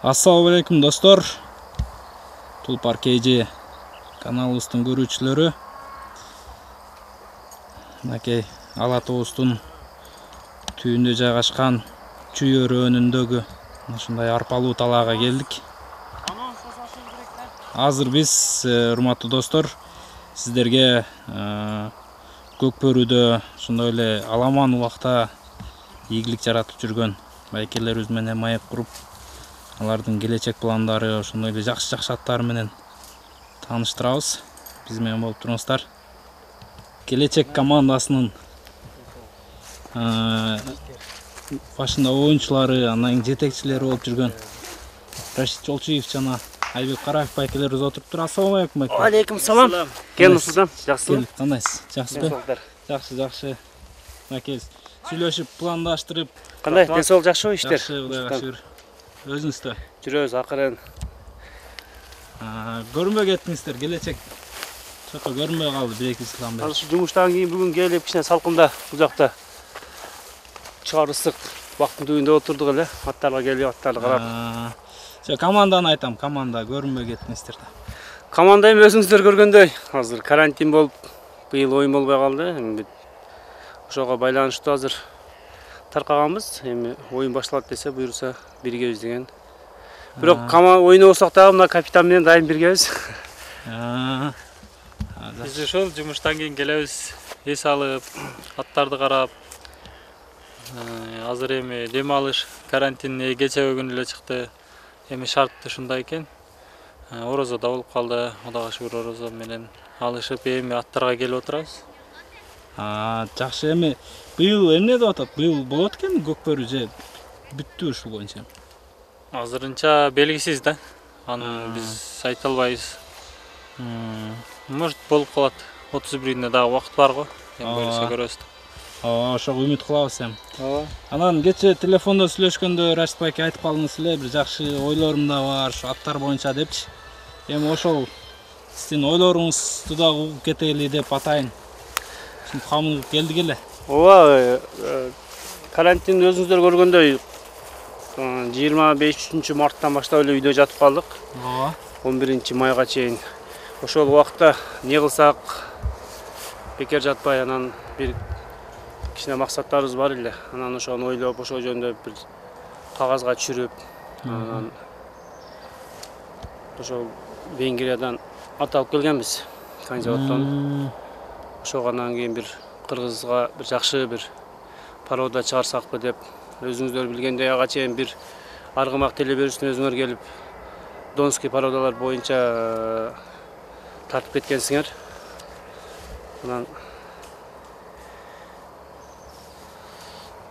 Assalamu alaikum dostlar. Tulpar KJ kanalыбыздын көрүүчүлөрү. Мынакей Ала тоостун түйүндө жайгашкан Чүй өрөөнүндөгү ушундай арпалуу талаага келдик. Азыр биз, урматтуу достор, сиздерге Көкбөрүдө ушундай эле аламан убакта ийгилик жаратып жүргөн байкелерибиз менен маек куруп, алардын келечек пландары, ошондой эле жакшы аттары менен тааныштырабыз. Биз менен болуп туруңуздар. Келечек командасынын башында оюнчулары, анан жетекчилери болуп жүргөн Рашид Жолчиев жана Айбек Караев байкелерибиз отуруптур. Ассаламу алейкум байке. Алейкум салам. Келдиңиздер. Жакшысызбы? Кандайсыз? Жакшысызбы? Жакшы. Мынакей сүйлөшүп, пландаштырып. Кандай? Ден-соолук жакшыбы иштер? Жакшы, Кудайга шүгүр. Өзүңүздө? Жүрөбүз акырын. Көрүнбөй кеттиңиздер, келечек жака көрүнбөй калды бир-эки жылдан бери. Ошо жумуштан кийин бүгүн келип кичине салкында бул жакта чыгар ысык бактын түбүндө отурдук эле. Аттарга келип, аттарды карап. Команданы айтам, команда көрүнбөй кеттиңиздер да. Команда эми өзүңүздөр көргөндөй, азыр карантин болуп, быйыл оюн болбой калды. Ошого байланыштуу азыр таркаганбыз. Эми оюн башталат десе, буюрса биргебиз деген. Бирок ойнобосок дагы мына капитан менен дайым биргебиз. Биз ошол жумуштан кийин келебиз, эс алып, аттарды карап. Азыр эми дем алыш карантинге кечеги күнү эле чыкты. Эми шарты ушундай экен. Орозо да болуп калды. Кудайга шүгүр орозо менен алышып, эми аттарга келип отурабыз. Жакшы. Эми быйыл эмне деп атат? Быйыл болот экен Көкбөрү же бүттү ушул боюнча? Азырынча белгисиз да. Аны биз айта албайбыз. Может болуп калат. 31-ине дагы убакыт бар го. Эми көрсө көрөбүз. Ошого үмүт кылабыз эми. Анан кече телефондо сүйлөшкөндө Рашид байке айтып калдыңыз эле, бир жакшы ойлорум да бар, ушу аттар боюнча депчи. Эми ошол сиздин ойлоруңузду дагы угуп кетели деп атайын. Камын келдик эле. Ооба, карантин өзүңүздөр көргөндөй 25 марттан баштап эле үйдө жатып калдык. 11 майга чейин. Ошол убакта не кылсак бекер жатпай, анан бир кичине максаттарыбыз бар эле. Анан ошону ойлоп, ошол жөнүндө бир кагазга түшүрүп, анан ошол Венгриядан ат алып келгенбиз. Канжабаттан. Ошого анан кийин бир Кыргызга бир жакшы бир порода чыгарсакпы деп, өзүңүздөр билгендей ага чейин бир аргымак теле берүүсүнө өзүңөр келип, донский породалар боюнча тартып кеткенсиңер. Анан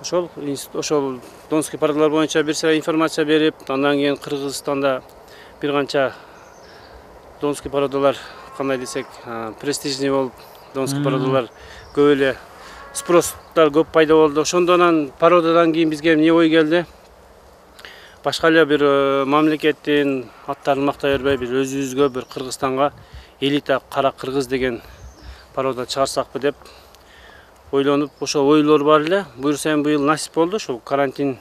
ошол донский породалар боюнча бир сыйра информация берип, андан кийин Кыргызстанда бир канча донский породалар, кандай десек, престижный болуп, донский породалар көп эле спростар көп пайда болду. Ошондон породадан кийин бизге эмне ой келди? Башка эле бир мамлекеттин аттарын мактай бербей, бир өзүбүзгө, бир Кыргызстанга элита кара кыргыз деген порода чыгарсакпы деп ойлонуп, ошол ойлор бар эле. Буюрса эми быйыл насип болду. Ошол карантин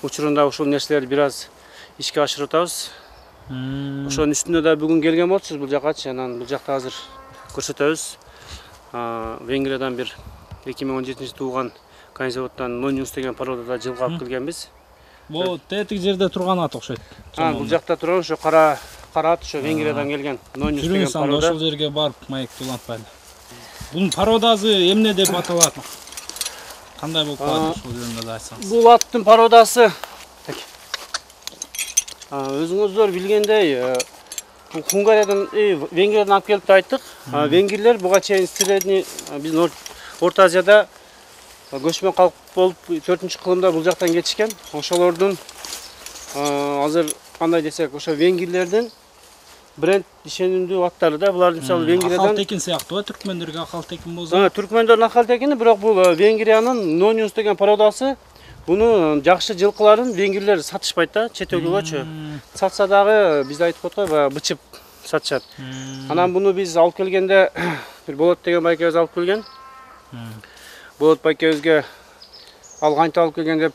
учурунда ушул нерселерди бир аз ишке ашырып атабыз. Ошонун үстүнө да бүгүн келген болчубуз бул жакачы. Анан бул жакта азыр көрсөтөбүз. Венгриядан бир 2017 тууган Канжабаттан Нониус деген породада жылкы алып келгенбиз. Бул тетик жерде турган ат окшойт. Бул жакта турган ошо кара ат, ошо Венгриядан келген Нониус деген порода. Ошол жерге барып маекти улантпайлы. Бунун породасы эмне деп аталат? Кандай болуп калат ошол жөнүндө да айтсаңыз. Бул аттын породасы өзүңүздөр билгендей, бул Хунгариядан, Венгриядан алып келип айттык. Венгрлер буга чейин средний, биздин Орто Азияда көчмөн калк болуп 4-кылымда бул жактан кетишкен. Ошолордун азыр кандай десек, ошо венгрлердин бренд ишенимдүү аттары да. Булар мисалы Венгриядан Акал текин сыяктуу, түркмөндөргө акал текин болсо. Түркмөндөрдүн акал текини, бирок бул Венгриянын Нониус деген породасы. Буну жакшы жылкыларын венгрлер сатышпайт да, чет өлкөгөчү. Сатса дагы биз айтып коет го, бычып сатышат. Анан буну биз алып келгенде бир Болот деген байкебиз алып келген. Болот байкебизге ал кантип алып келген деп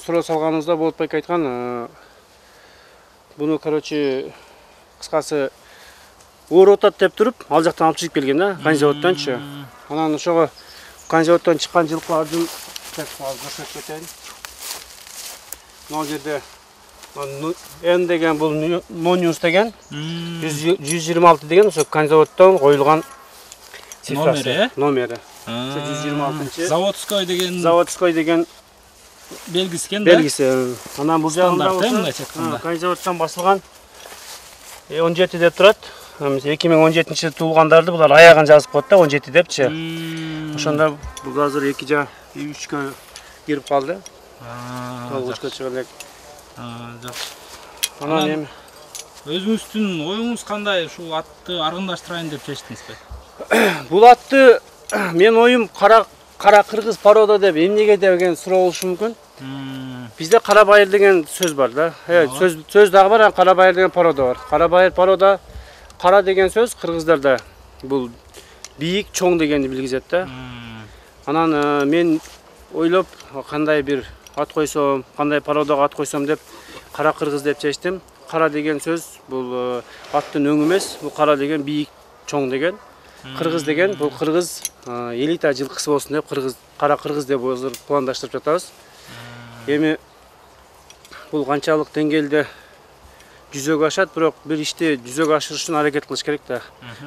суроо салганыбызда Болот байке айткан, Буну, короче, кыскасы оор отат деп туруп, ал жактан алып чыгып келген да, конзаводдончу. Анан ошого конзаводдон чыккан жылкылардын көрсөтүп кетейин. Мына жерде N деген бул Nonius деген, 126 деген ошо конзаводдон коюлган цифрасы. Номери. 126-чы. Заводской деген белгиси экен да. Белгиси. Анан бул жагында конзаводдон басылган 17 деп турат. 2017-жылы туулгандарды булар аягын жазып коет да, 17 депчи. Ошондо бул азыр 2 жа 3кө кирип калды. Толгучка чыга элек. Жакшы. Анан эми өзүңүздүн оюңуз кандай, ушул атты аргындаштырайын деп чечтиңизби? Бул атты мен оюм кара кыргыз порода деп эмнеге деген суроо болушу мүмкүн. Бизде кара байыр деген сөз бар да. Сөз дагы бар, кара байыр деген порода бар. Кара байыр порода, кара деген сөз кыргыздарда бул бийик, чоң дегенди билгизет да. Анан мен ойлоп кандай бир ат койсом, кандай породага ат койсом деп кара кыргыз деп чечтим. Кара деген сөз бул аттын өңү эмес, бул кара деген бийик, чоң деген. Кыргыз деген бул кыргыз элита жылкысы болсун деп кара кыргыз деп азыр пландаштырып жатабыз. Эми бул канчалык деңгээлде жүзөгө ашат, бирок бир ишти жүзөгө ашырыш үчүн аракет кылыш керек да.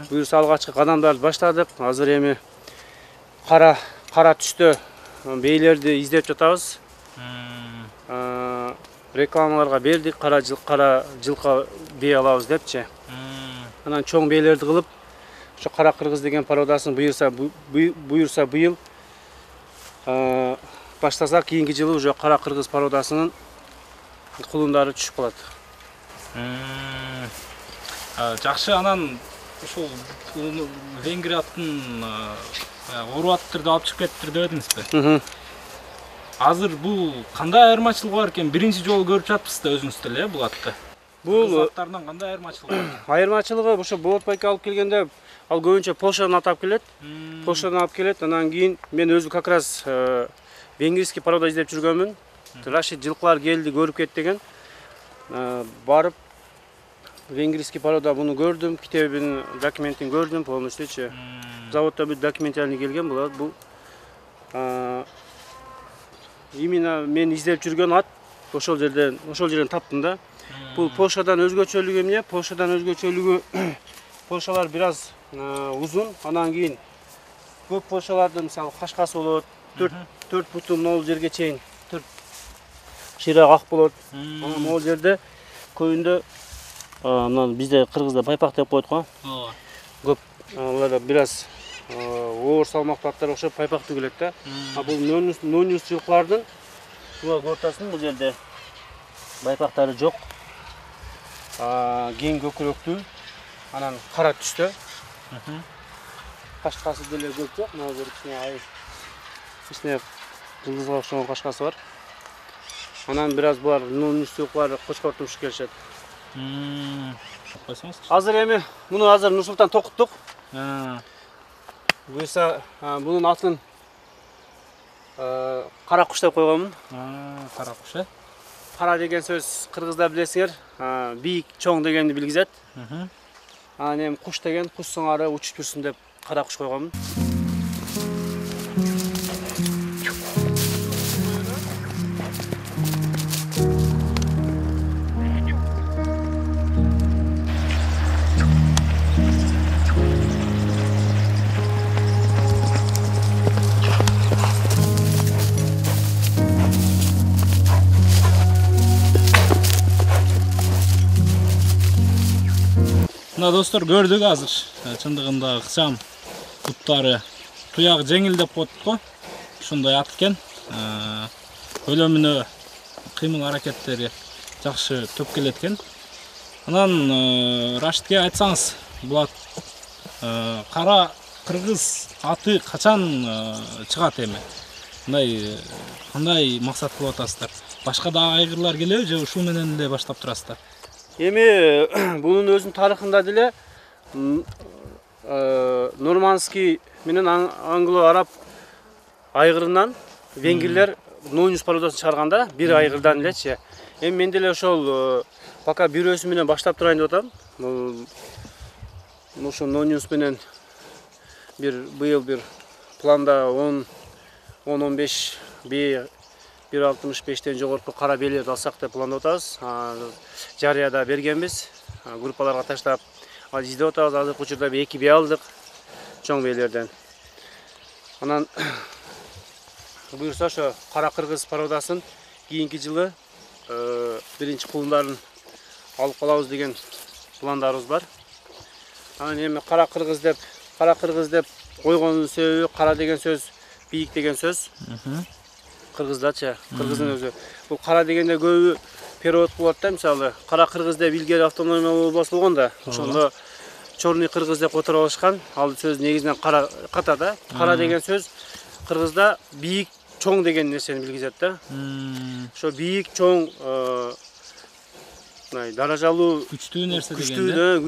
Буюрса алгачкы кадамдарды баштадык. Азыр эми кара түстө бейлерди издеп жатабыз. Рекламаларга бердик, кара жылка бей алабыз депчи. Анан чоң бейлерди кылып, ошо кара кыргыз деген породасын буюрса быйыл баштасак, кийинки жылы уже кара кыргыз породасынын кулундары түшүп калат. Жакшы, анан ушул Венгрияттын ору аттарды алып чыгып кетиптир деп эдиңизби? Азыр бул кандай айырмачылыгы бар экен? Биринчи жолу көрүп жатпысыз да өзүңүз деле бул атты. Бул аттардан кандай айырмачылыгы бар? Айырмачылыгы ошо болот байке алып келгенде ал көбүнчө Польшадан атап келет. Анан кийин мен өзү как раз венгрийский порода издеп жүргөнмүн. Рашид жылкылар келди, көрүп кет деген. Барып венгрийский порода буну көрдүм, китебин, документин көрдүм полностью. Заводдо бир документальный келген булат. Бул именно мен издеп жүргөн ат ошол жерден таптым да. Бул Польшадан өзгөчөлүгү эмне? Польшадан өзгөчөлүгү Польшалар бир аз узун, анан кийин көп Польшалардын мисалы кашкасы болот, 4 бутун могул жерге чейин 4 чыйрак ак болот. Анан могул жерде көбүндө мына бизде кыргызда байпак деп коет го. Көп аларда бир аз оор салмактуу аттар окшоп байпак төгүлөт да. Бул Nonius жылкылардын буга ортасында бул жерде байпактары жок. Кең көкүрөктүү, анан кара түстө. Кашкасы деле көп жок, мына бир кичине жылдызга окшогон кашкасы бар. Анан бир аз булар Nonius жылкылары кочкор туш келишет. Азыр эми муну Нур-Султан токуттук. Буюрса бунун атын кара куш деп койгонмун. Кара куш. Кара деген сөз кыргызда билесиңер, бийик, чоң дегенди билгизет. Анан эми куш деген куш сыңары учуп жүрсүн деп кара куш койгонмун. Мына достор, көрдүк азыр. Чындыгында ыкчам буттары туяк жеңил деп коет го. Ушундай ат экен. Көлөмүнө кыймыл аракеттери жакшы төп келет экен. Анан Рашидке айтсаңыз, бул ат кара кыргыз аты качан чыгат эми? Кандай максат кылып атасыздар? Башка да айгырлар келеби же ушул менен эле баштап турасыздар? Эми бунун өзүнүн тарыхында деле нормандский менен англо-араб айгырынан венгрлер Nonius породасын чыгарганда бир айгырдан элечи. Эми мен деле ошол пока бирөөсү менен баштап турайын деп атам. Ошо Нониус менен быйыл бир планда 10-15 бээ 1.65-тен жогорку кара бээлерди алсак деп пландап атабыз. Жарыяда бергенбиз. Группаларга таштап издеп атабыз. Азыркы учурда 2 бээ алдык чоң бээлерден. Анан буюрса ошо кара кыргыз породасын кийинки жылы биринчи кулундарын алып калабыз деген пландарыбыз бар. Анан эми кара кыргыз деп койгондун себеби кара деген сөз бийик деген сөз. Кыргыздачы, кыргыздын өзү. Бул кара дегенде көбү перевод кылат да, мисалы, кара кыргыз деп илгери автономиялуу область болгондо, ошондо чорный кыргыз деп отуруп алышкан. Ал сөз негизинен ката да. Кара деген сөз кыргызда бийик, чоң деген нерсени билгизет да. Ошо бийик, чоң, даражалуу, күчтүү нерсе дегенде.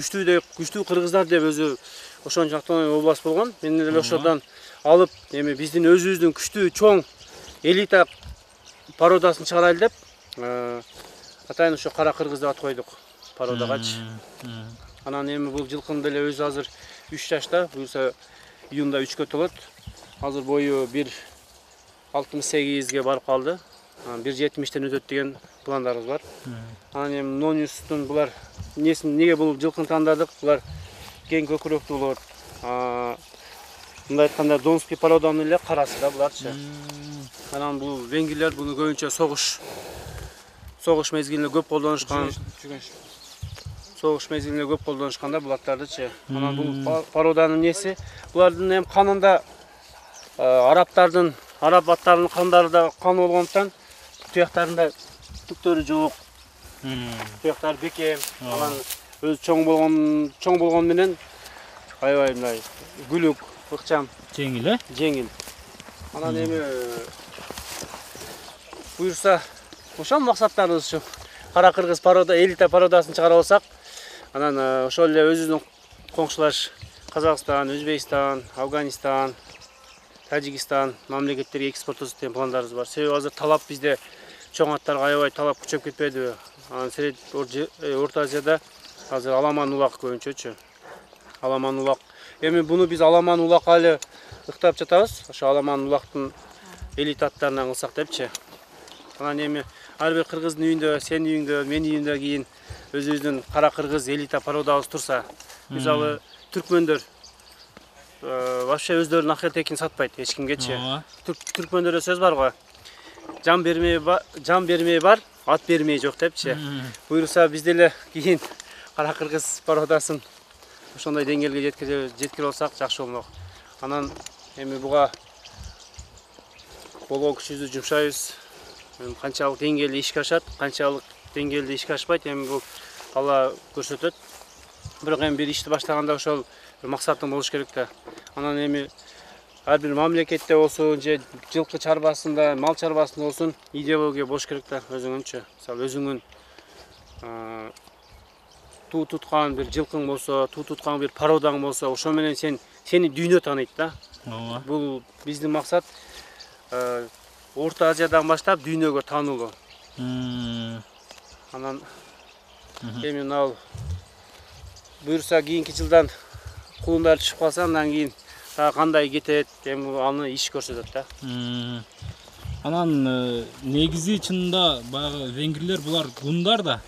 Күчтүү кыргыздар деп өзү ошончо автономиялуу область болгон. Мен деле ошодон алып, эми биздин өзүбүздүн күчтүү, чоң элита породасын чыгарайлы деп, атайын ошо кара кыргыз деп ат койдук породагачы. Анан эми бул жылкынын деле өзү азыр 3 жашта, буюрса июнда 3кө толот. Азыр бою 1.68ге барып калды. 1.70-тен өтөт деген пландарыбыз бар. Анан эми Нониустун булар неге бул жылкын тандадык? Булар кең көкүрөктүү болот. Мындай айтканда Донский породанын эле карасы да буларчы. Анан бул венгрлер буну көбүнчө согуш мезгилинде көп колдонушкан. Согуш мезгилинде көп колдонушканда бул аттардычы. Анан бул породанын неси? Булардын эми канында араб аттарынын кандары да кан болгондуктан туяктарында түктөрү жок. Туяктар бекем. Анан өзү чоң болгон менен аябай мындай күлүк, ыкчам, Жеңил, жеңил. Анан эми буюрса ошол максаттарыбыз ушу. Кара кыргыз порода, элита породасын чыгара алсак, анан ошол эле өзүбүздүн коңшулаш Казакстан, Өзбекстан, Афганистан, Тажикстан мамлекеттерге экспорттоосу деген пландарыбыз бар. Себеби азыр талап бизде чоң аттарга аябай талап күчөп кетпедиби? Анан Орто Азияда азыр аламан улак көбүнчөчү. Аламан улак. Эми буну биз аламан улакка эле ыктап жатабыз. Ошо аламан улактын элита аттарынан кылсак депчи. Анан эми ар бир кыргыздын үйүндө, сенин үйүңдө, менин үйүмдө кийин өзүбүздүн кара кыргыз элита породабыз турса, мисалы түркмөндөр вообще өздөрүнүн акыл-текин сатпайт эч кимгечи. Түркмөндөрдө сөз бар го. Жан бермей бар, ат бермей жок депчи. Буюрса биз деле кийин кара кыргыз породасын ошондой деңгээлге жеткире алсак жакшы болмок. Анан эми буга болгон күчүбүздү жумшайбыз. Канчалык деңгээлде ишке ашат, канчалык деңгээлде ишке ашпайт, эми бул Алла көрсөтөт. Бирок эми бир ишти баштаганда ошол максатың болуш керек да. Анан эми ар бир мамлекетте болсун, же жылкы чарбасында, мал чарбасында болсун, идеология болуш керек да, өзүңүнчө. Мисалы өзүңүн туу туткан бир жылкың болсо, туу туткан бир породаң болсо, ошо менен сени дүйнө тааныйт да. Бул биздин максат Орто Азиядан баштап дүйнөгө таануулуу. Анан эми мынау буюрса кийинки жылдан кулундар чыгып калса, андан кийин кандай кетет, эми аны иш көрсөтөт да. Анан негизи чынында баягы венгрлер булар гундар да.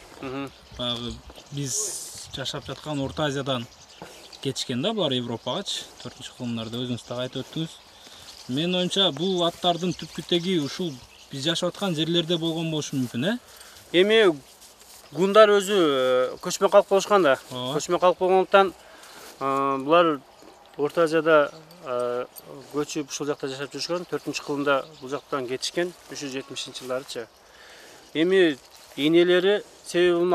Баягы биз жашап жаткан Орто Азиядан кетишкен да булар Европагачы. 4-кылымдарда өзүңүз так айтып өттүңүз. Менин оюмча бул аттардын түпкү теги ушул биз жашап аткан жерлерде болгон болушу мүмкүн, Эми гундар өзү көчмө калк болушкан да. Көчмө калк болгондуктан булар Орто Азияда көчүп ушул жакта жашап жүрүшкөн. 4-кылымда бул жактан кетишкен 370-жылдарычы. Эми энелери, себеби бунун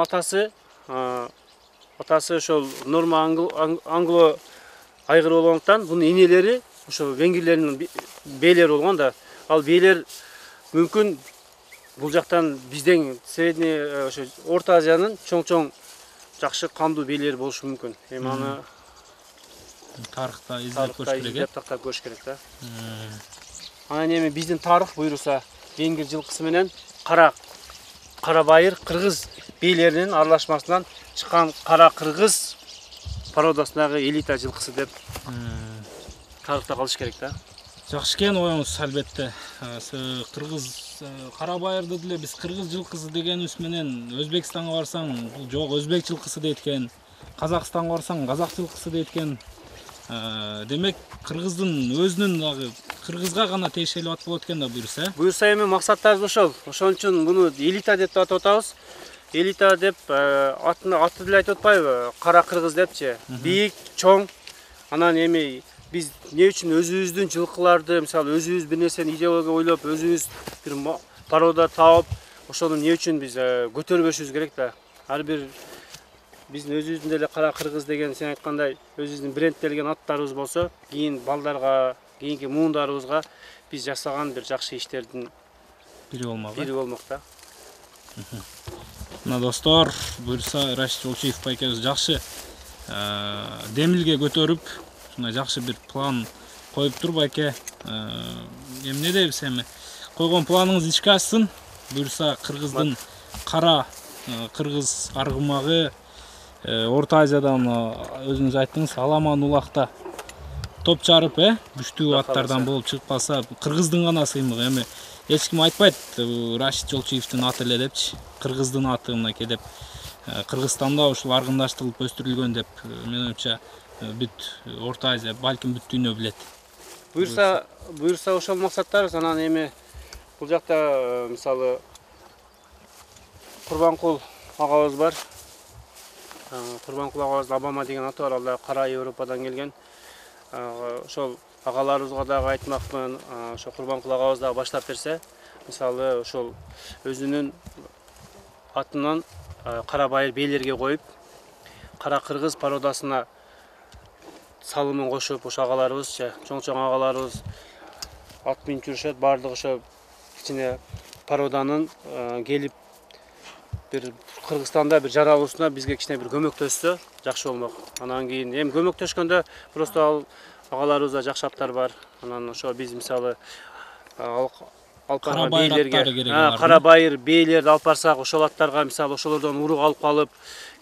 атасы ошол норма англо айгыр болгондуктан бунун энелери ошо венгрлердин бээлери болгон да. Ал бээлер мүмкүн бул жактан бизден средний ошо Орто Азиянын чоң жакшы кандуу бээлери болушу мүмкүн. Эми аны тарыхта издеп көрүш керек, тактап көрүш керек да. Анан эми биздин тарых буюрса венгр жылкысы менен кара кара байыр кыргыз бийлеринин аралашмасынан чыккан кара кыргыз породасындагы элита жылкысы деп тарыхта калыш керек да. Жакшы экен оюңуз, албетте. Кыргыз кара байырды деле биз кыргыз жылкысы дегенибиз менен Өзбекстанга барсаң, бул жок өзбек жылкысы дейт экен. Казакстанга барсаң, казак жылкысы дейт экен. Демек кыргыздын өзүнүн дагы кыргызга гана тиешелүү ат болот экен да буюрса. Буюрса эми максаттарыбыз ошол. Ошон үчүн муну элита деп атап атабыз. Элита деп аты деле айтып атпайбы? Кара кыргыз депчи. Бийик, чоң. Анан эми биз эмне үчүн өзүбүздүн жылкыларды, мисалы өзүбүз бир нерсени идеология ойлоп, өзүбүз бир порода таап, ошону эмне үчүн биз көтөрбөшүбүз керек да. Ар бир биздин өзүбүздүн деле кара кыргыз деген сен айткандай өзүбүздүн брендтелген аттарыбыз болсо, кийин балдарга, кийинки муундарыбызга биз жасаган бир жакшы иштердин Бири болмок да. Мына достор, буюрса Рашид Жолчиев байкебиз жакшы демилге көтөрүп, ушундай жакшы бир план коюп тур байке. Эмне дейбиз эми? Койгон планыңыз ишке ашсын. Буюрса кыргыздын кара кыргыз аргымагы Орта Азиядан өзүңүз айттыңыз, Аламан улакта топ жарып, күчтүү аттардан болуп чыгып калса, кыргыздын гана сыймыгы. Эми эч ким айтпайт Рашид Жолчиевдин аты эле депчи. Кыргыздын аты мынакей деп. Кыргызстанда ушул аргындаштырылып өстүрүлгөн деп, менин оюмча бүт Орта Азия, балким бүт дүйнө билет. Буюрса ошол максаттарыбыз. Анан эми бул жакта мисалы Курбанкул агабыз бар. Курбанкул агабыз Обама деген аты бар, ал да кара Европадан келген. Ошол агаларыбызга дагы айтмакмын, ошо Курбанкул агабыз дагы баштап берсе, мисалы ошол өзүнүн атынан кара байыр бийлерге коюп, кара кыргыз породасына салымын кошуп, ошо агаларыбызча, чоң агаларыбыз ат минип жүрүшөт, баардыгы ошо кичине породанын келип бир Кыргызстанда бир жаралуусуна бизге кичине бир көмөктөшсө жакшы болмок. Анан кийин эми көмөктөшкөндө просто ал агаларыбызда жакшы аттар бар. Анан ошо биз мисалы алпарга бийлерге, кара байыр бийлерди алып барсак, ошол аттарга мисалы ошолордон урук алып калып,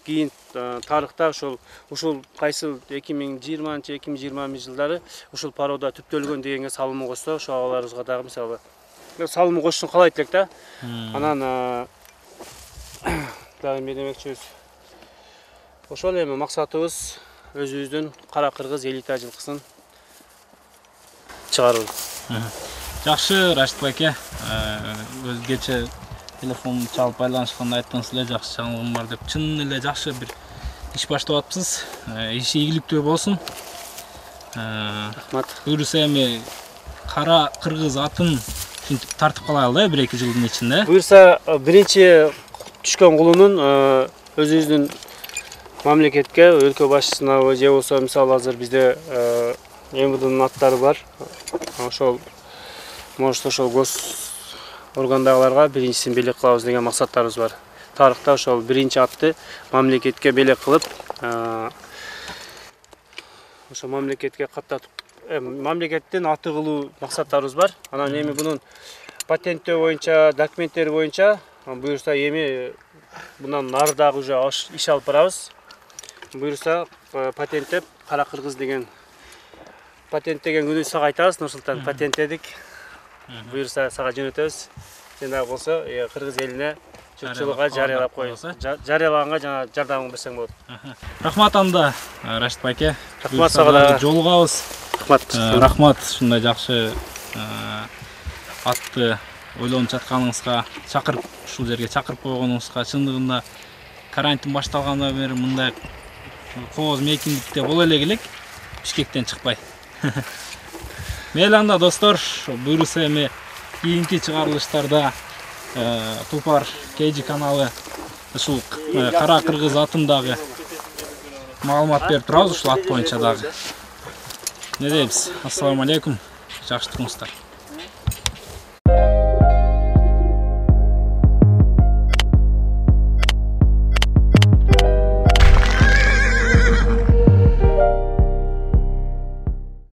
кийин тарыхта ушул кайсы 2020-2020 жылдары ушул порода түптөлгөн дегенге салымын кошсо, ошо агаларыбызга дагы мисалы салымын кошушун каалайт элек да. Анан дагы эмне демекчибиз? Ошол эми максатыбыз өзүбүздүн кара кыргыз элита жылкысын чыгаруу. Жакшы, Рашид байке, өзгече телефон чалып байланышканда айттыңыз эле, жакшы чаңылыгым бар деп. Чын эле жакшы бир иш баштап атыпсыз. Иши ийгиликтүү болсун. Рахмат. Буюрса эми кара кыргыз атын тартып калайлы, 1-2 жылдын ичинде. Буюрса биринчи түшкөн кулунун өзүбүздүн мамлекетке, өлкө башчысына же болсо мисалы азыр бизде МВДнын аттары бар. Ошол может ошол гос органдагыларга биринчисин белек кылабыз деген максаттарыбыз бар. Тарыхта ошол биринчи атты мамлекетке белек кылып, ошо мамлекетке каттатып, мамлекеттин аты кылуу максаттарыбыз бар. Анан эми бунун патенттөө боюнча, документтери боюнча буюрса эми bundan narıdagı уже iş алып барабыз. Буюрса патенттеп кара кыргыз деген патенттеген күнү сага айтабыз, Нурсултан патенттедик. Буюрса сага жөнөтөбүз. Сен дагы болсо кыргыз элине жұртшылыққа жариялап қойыңыз. Жариялағанға жана жардамын берсең болады. Рахмат анда, Рашид байке. Рахмат сага да. Жолугабыз. Рахмат. Рахмат, ушундай жакшы атты ойлонуп жатканыңызга, чакырып ушул жерге чакырып койгонуңузга, чындыгында карантин башталгандан бери мындай кооз мейкиндикте боло эле келек, Бишкектен чыкпай. Мейли анда достор, буюрса эми кийинки чыгарылыштарда Тулпар KG каналы ушул кара кыргыз атындагы маалымат берип турабыз, ушул ат боюнча дагы. Не дейбиз? Ассаламу алейкум. Жакшы туруңуздар.